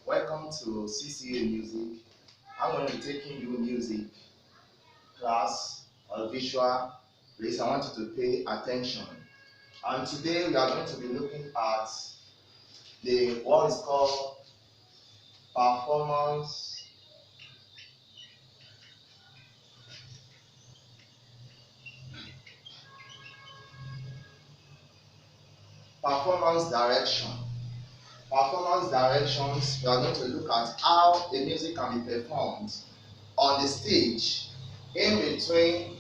Welcome to CCA Music. I'm going to be taking you music class or visual. Please, I want you to pay attention. And today we are going to be looking at what is called performance direction. Performance directions, we are going to look at how the music can be performed on the stage in between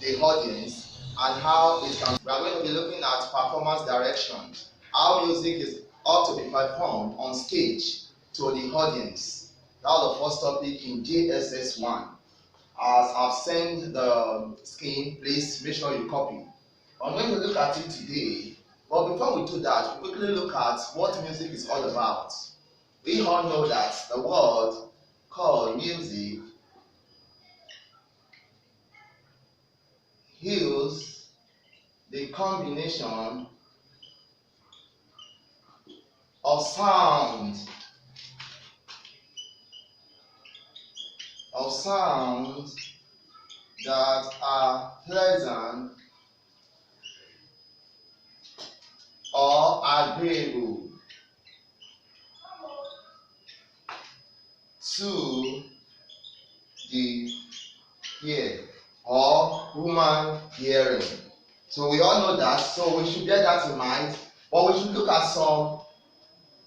the audience and how it can. We are going to be looking at performance directions, how music ought to be performed on stage to the audience. That was the first topic in JSS 1. As I've sent the scheme, please make sure you copy. I'm going to look at it today, but before we do that, we quickly look at what music is all about. We all know that the word called music is the combination of sounds that are pleasant or agreeable to the ear or human hearing. So we all know that, so we should bear that in mind, but we should look at some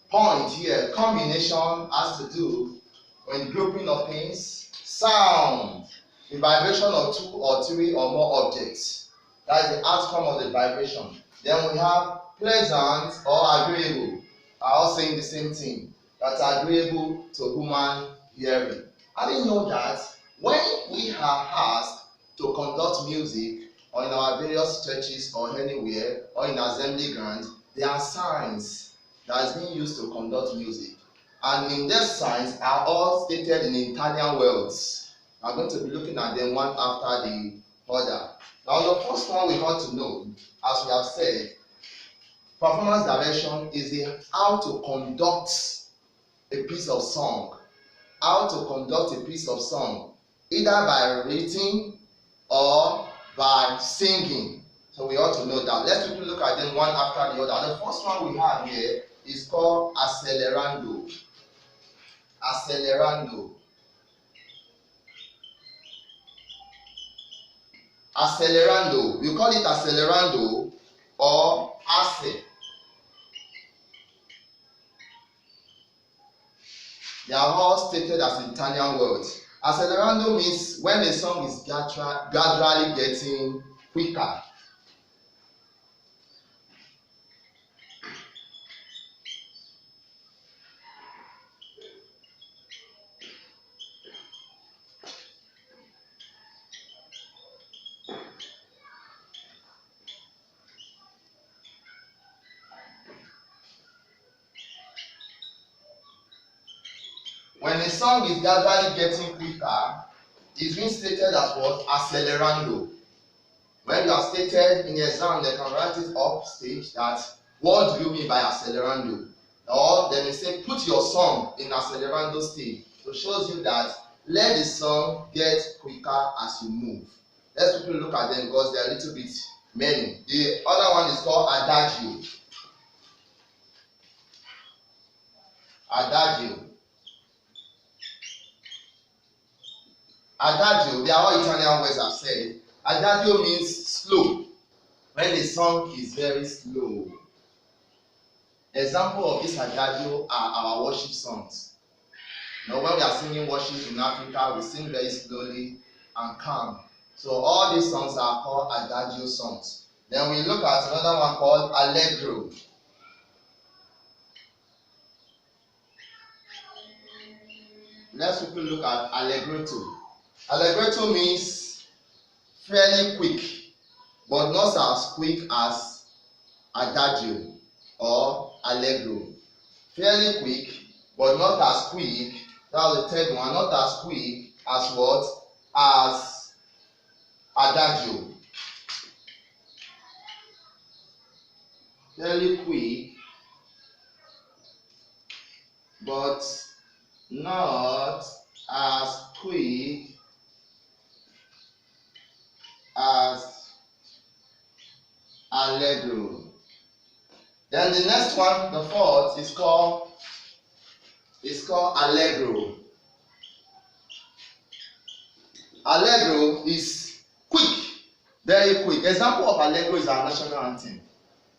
points here. Combination has to do with grouping of things. Sound, the vibration of two or three or more objects. That is the outcome of the vibration. Then we have pleasant or agreeable, are all saying the same thing. That's agreeable to human hearing. I didn't know that when we are asked to conduct music or in our various churches or anywhere or in assembly grounds, there are signs that is being used to conduct music. And in these signs are all stated in Italian words. I'm going to be looking at them one after the other. Now the first one we ought to know, as we have said, performance direction is how to conduct a piece of song. How to conduct a piece of song, either by reading or by singing. So we ought to know that. Let's quickly look at them one after the other. The first one we have here is called Accelerando. Accelerando. Accelerando. We call it Accelerando or Ace. They are all stated as Italian words. Accelerando means when a song is gradually getting quicker. When a song is gradually getting quicker, it's being stated as what? Accelerando. When you are stated in the exam, they can write it up stage that what do you mean by Accelerando? Or they may say put your song in Accelerando stage. So it shows you that let the song get quicker as you move. Let's quickly look at them because they are a little bit many. The other one is called Adagio. Adagio. Adagio, they are all Italian words I've said. Adagio means slow. When the song is very slow. Example of this adagio are our worship songs. Now when we are singing worship in Africa, we sing very slowly and calm. So all these songs are called adagio songs. Then we look at another one called Allegro. Let's quickly look at Allegretto. Allegretto means fairly quick, but not as quick as Adagio or Allegro. Fairly quick, but not as quick. That was the third one. Not as quick as what? As Adagio. Fairly quick, but not as quick as Allegro. Then the next one, the fourth, is called Allegro. Allegro is quick, very quick. Example of Allegro is our national anthem.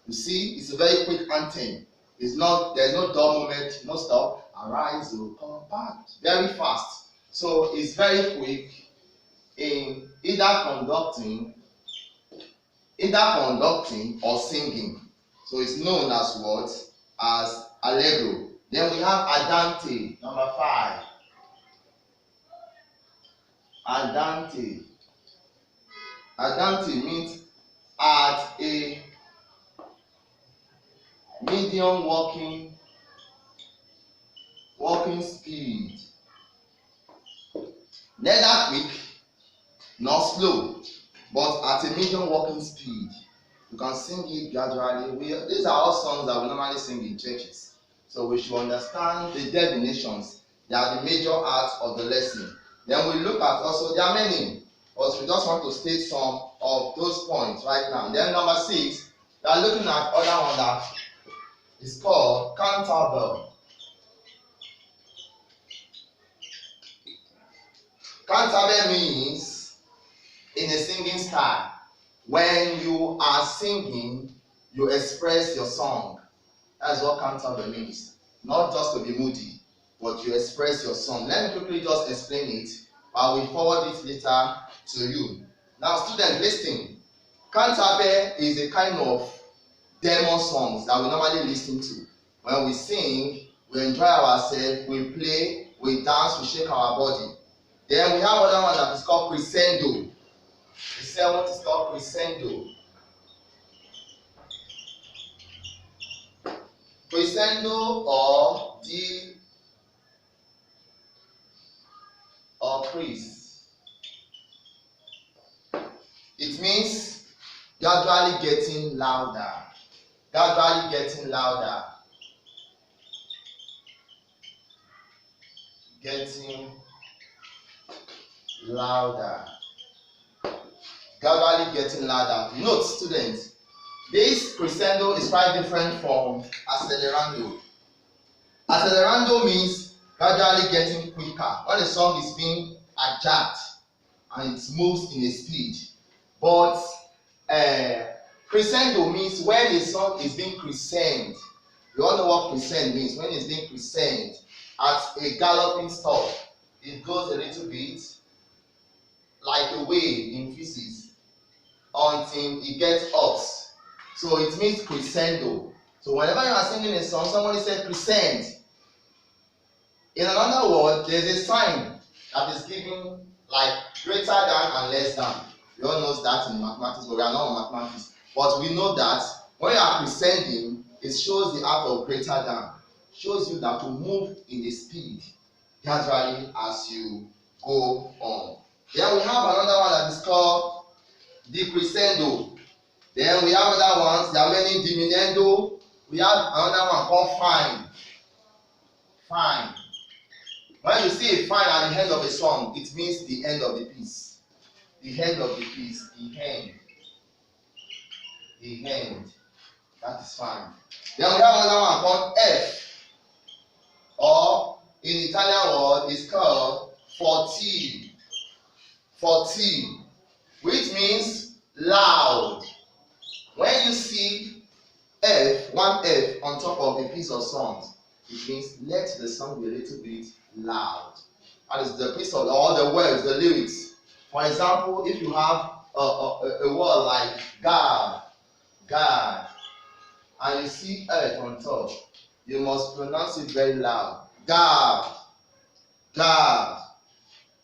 You see, it's a very quick anthem. There's no dull moment, no stop. Arise, O come back. Very fast. So it's very quick in either conducting or singing. So it's known as what? As Allegro. Then we have Andante, number 5. Andante. Andante means at a medium walking speed. Neither quick nor slow, but at a medium walking speed. You can sing it gradually. These are all songs that we normally sing in churches. So we should understand the definitions. They are the major parts of the lesson. Then we look at also, there are many, but we just want to state some of those points right now. Then number 6, we are looking at other one that is called cantabile. Cantabile means in a singing style. When you are singing, you express your song. That's what cantabile means. Not just to be moody, but you express your song. Let me quickly just explain it. I will forward it later to you. Now, students, listen. Cantabile is a kind of demo songs that we normally listen to. When we sing, we enjoy ourselves, we play, we dance, we shake our body. Then we have another one that is called Crescendo. The seventh is called Crescendo. Crescendo or Cres. It means gradually getting louder. Gradually getting louder. Getting louder. Gradually getting louder. Note, students, this crescendo is quite different from accelerando. Accelerando means gradually getting quicker. When the song is being adjusted and it moves in a speed. But crescendo means when the song is being crescend. You all know what crescend means. When it's being crescend at a galloping stop, it goes a little bit like a wave in physics until it gets up. So it means crescendo. So whenever you are singing a song, somebody said crescend. In another word, there's a sign that is given like greater than and less than. We all know that in mathematics, but we are not in mathematics. But we know that when you are crescending, it shows the act of greater than. Shows you that to move in a speed gradually as you go on. Then we have another one that is called decrescendo. Then we have other ones, there are many, diminuendo. We have another one called fine. Fine. When you see a fine at the end of a song, it means the end of the piece. The end of the piece. The end. The end. That is fine. Then we have another one called F. Or in Italian word, it's called forte. Forte. Which means loud. When you see F, one F on top of a piece of song, it means let the song be a little bit loud. That is the piece of all the words, the lyrics. For example, if you have a word like God, God, and you see F on top, you must pronounce it very loud. God, God.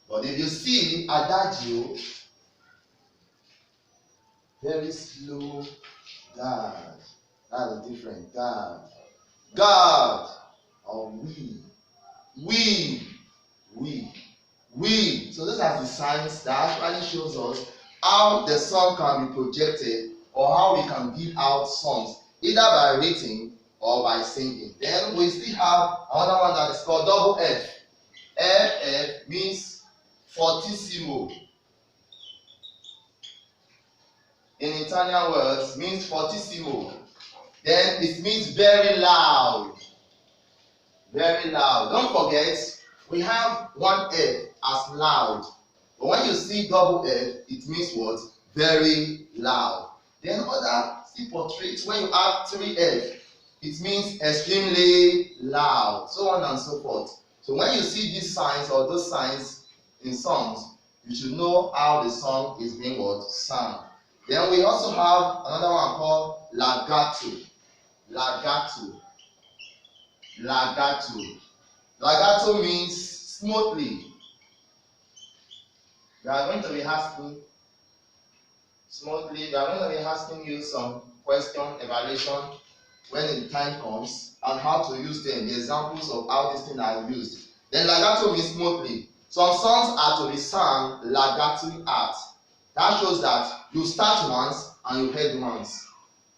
But if you see adagio, very slow, God. That is different. God. God. Or we. So those are the signs that actually shows us how the song can be projected or how we can give out songs, either by writing or by singing. Then we still have another one that is called double F. FF means fortissimo. In Italian words, means fortissimo. Then it means very loud. Very loud. Don't forget, we have one F as loud. But when you see double F, it means what? Very loud. Then other portraits, when you add 3F, it means extremely loud, so on and so forth. So when you see these signs or those signs in songs, you should know how the song is being what? Sung. Then we also have another one called legato. Legato. Legato. Legato means smoothly. We are going to be asking smoothly. We are going to be asking you some question evaluation when the time comes and how to use them. The examples of how these things are used. Then legato means smoothly. Some songs are to be sung legato out. That shows that you start once and you head once.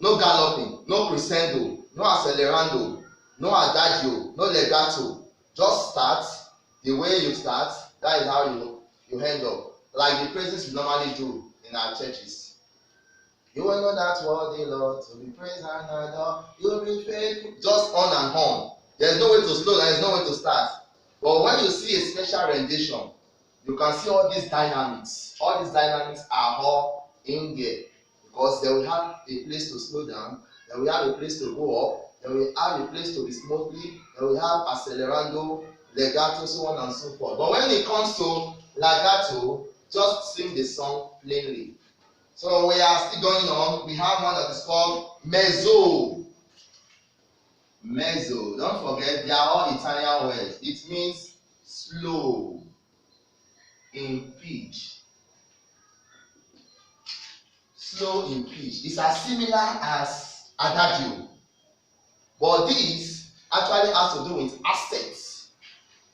No galloping, no crescendo, no accelerando, no adagio, no legato. Just start the way you start. That is how you end up. Like the praises we normally do in our churches. You will know that worthy Lord to be praised and adored. You will be faithful. Just on and on. There is no way to slow down. There is no way to start. But when you see a special rendition, you can see all these dynamics. All these dynamics are all in there. Because they will have a place to slow down. They will have a place to go up. They will have a place to be smoothly. They will have accelerando, legato, so on and so forth. But when it comes to legato, just sing the song plainly. So we are still going on. We have one that is called mezzo. Mezzo. Don't forget, they are all Italian words. It means slow in pitch. Slow in pitch. It's as similar as adagio. But this actually has to do with accents.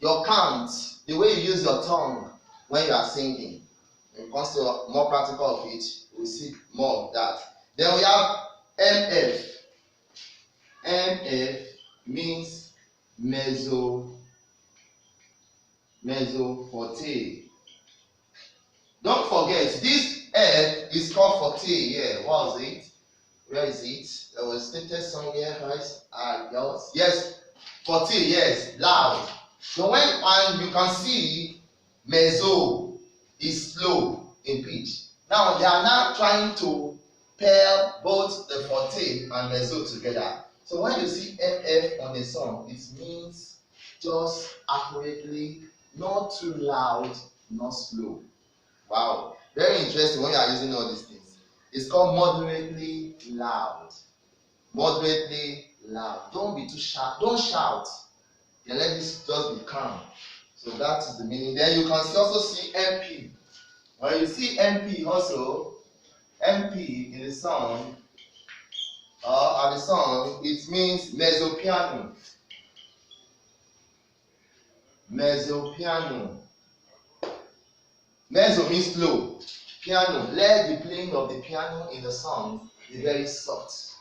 Your count, the way you use your tongue when you are singing. When it comes to more practical of it, we'll see more of that. Then we have MF. MF means mezzo forte. Don't forget, this F is called forte here. What is it? Where is it? There was stated somewhere, guys. Yes, forte, yes, loud. So and you can see mezzo is slow in pitch. Now they are now trying to pair both the forte and mezzo together. So when you see MF on a song, it means just accurately, not too loud, not slow. Wow, very interesting when you are using all these things. It's called moderately loud. Moderately loud. Don't be too sharp. Don't shout. Then let this just be calm. So that is the meaning. Then you can also see MP. When you see MP also, MP in the song, at the song, it means mezzo piano. Mezzo piano. Mezzo means slow. Piano. Let the playing of the piano in the song be very soft.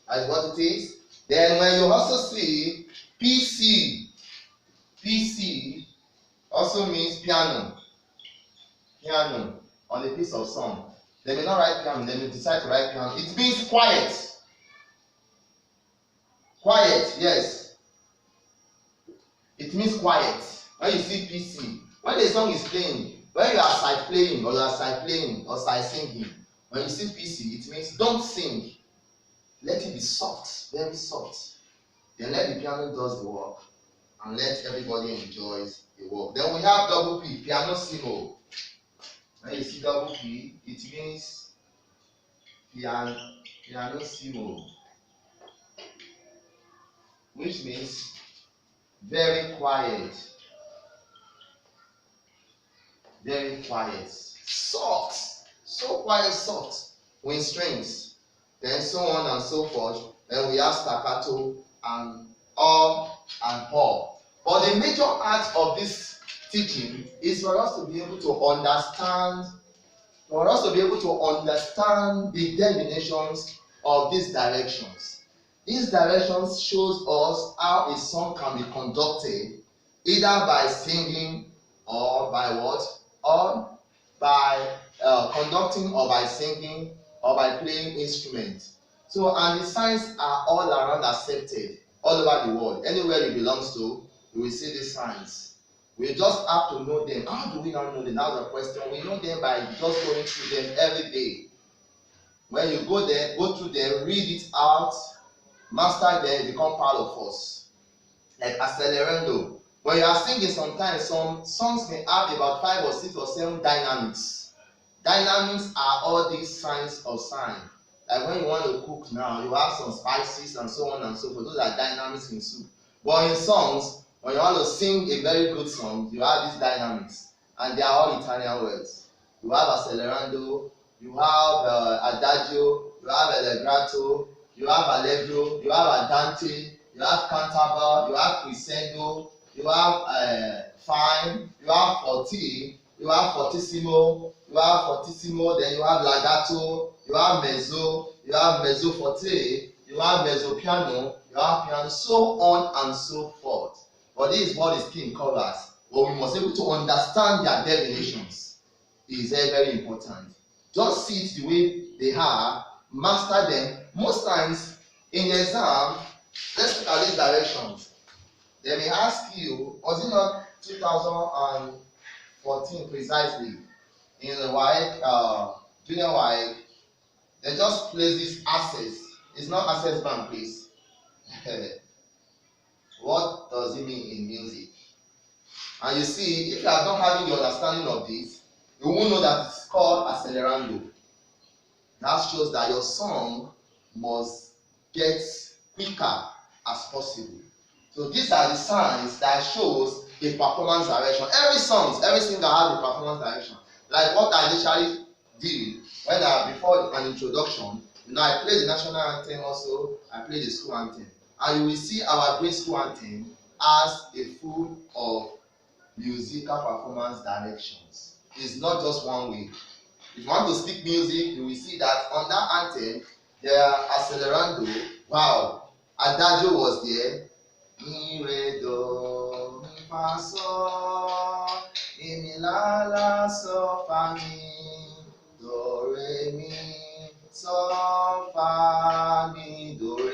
That's what it is. Then when you also see PC. PC also means piano. Piano on a piece of song. They may not write piano, they may decide to write piano. It means quiet. Quiet, yes. It means quiet. When you see PC, when the song is playing, when you are side playing or you are side playing or side singing, when you see PC, it means don't sing. Let it be soft, very soft. Then let the piano does the work and let everybody enjoys the work. Then we have double P, pianissimo. When you see double P, it means pianissimo, which means very quiet. Very quiet. Soft. So quiet, soft. With strings. Then so on and so forth. Then we have staccato and up and up. But the major part of this teaching is for us to be able to understand, the definitions of these directions. These directions shows us how a song can be conducted either by singing or by what? Or by conducting or by singing or by playing instruments. So, and the signs are all around accepted all over the world. Anywhere you belong to, you will see these signs. We just have to know them. How do we not know them? That's the question. We know them by just going through them every day. When you go there, go through them, read it out, master them, become part of us. Like Accelerando. When you are singing, sometimes some songs may have about 5 or 6 or 7 dynamics. Dynamics are all these signs of sign. Like when you want to cook now, you have some spices and so on and so forth. Those are dynamics in soup. But in songs, when you want to sing a very good song, you have these dynamics. And they are all Italian words. You have Accelerando, you have Adagio, you have Allegro, you have Allegro, you have Andante, you have Cantaba, you have Crescendo, you have fine, you have forte, you have fortissimo, then you have legato, you have mezzo forte, you have mezzo piano, you have piano, so on and so forth. But this is what the scheme covers. But we must be able to understand their definitions. It is very, very important. Just see it the way they are, master them. Most times in the exam, let's look at these directions. They may ask you, was it not 2014 precisely, in the junior WAEC, they just place this access. It's not access bank, please. What does it mean in music? And you see, if you are not having the understanding of this, you won't know that it's called Accelerando. That shows that your song must get quicker as possible. So these are the signs that shows a performance direction. Every singer has a performance direction. Like what I initially did when before an introduction, I played the national anthem also, I played the school anthem. And you will see our grade school anthem as a full of musical performance directions. It's not just one way. If you want to speak music, you will see that on that anthem, there are Accelerando, wow, Adagio was there, mi re do mi fa sol, mi la la so fa mi, do re mi so fa mi do re.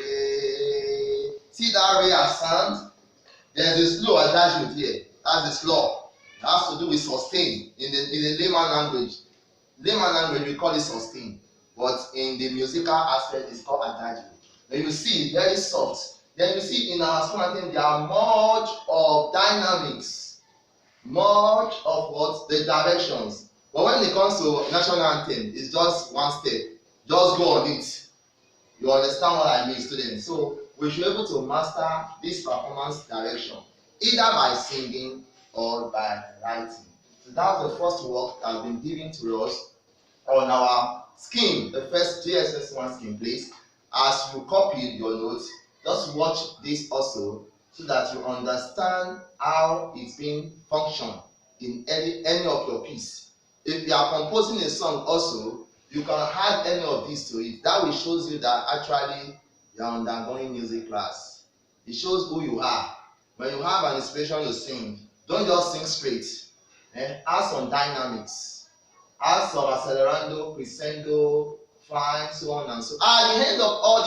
See that re as sound? There's a slow Adagio here. That's the slow. It has to do with sustain in the layman language. Layman language we call it sustain, but in the musical aspect it's called Adagio. Then you see very soft. Then you see in our school anthem there are much of dynamics, much of what the directions. But when it comes to national anthem, it's just one step. Just go on it. You understand what I mean, students? So we should be able to master this performance direction, either by singing or by writing. So that's the first work that has been given to us on our scheme, the first JSS1 scheme, please. As you copied your notes, just watch this also so that you understand how it's being functioned in any of your piece. If you are composing a song also, you can add any of these to it. That will show you that actually you are undergoing music class. It shows who you are. When you have an inspiration to sing, don't just sing straight. Add some dynamics. Add some Accelerando, Crescendo, fine, so on and so on. At the end of all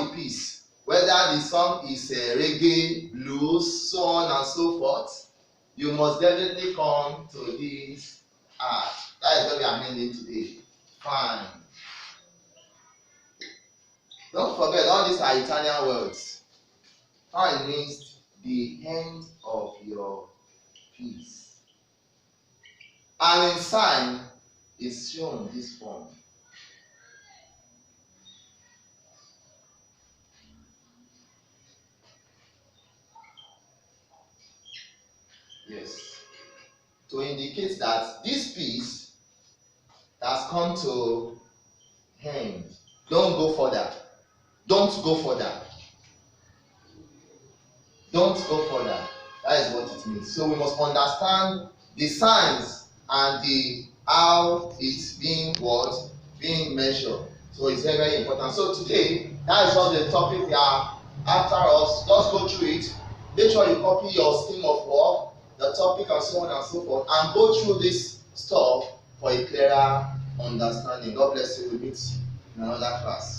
the piece, whether the song is reggae, blues, so on and so forth, you must definitely come to this art. That is what we are meaning today. Fine. Don't forget, all these are Italian words. Fine means the end of your piece. And in sign is shown this form. Yes. To indicate that this piece has come to end. Don't go further. Don't go further. Don't go further. That is what it means. So we must understand the signs and the how it's being measured. So it's very, very important. So today, that is just the topic we are after us. Just go through it. Make sure you copy your scheme of work, the topic, and so on and so forth, and go through this stuff for a clearer understanding. God bless you. We meet in another class.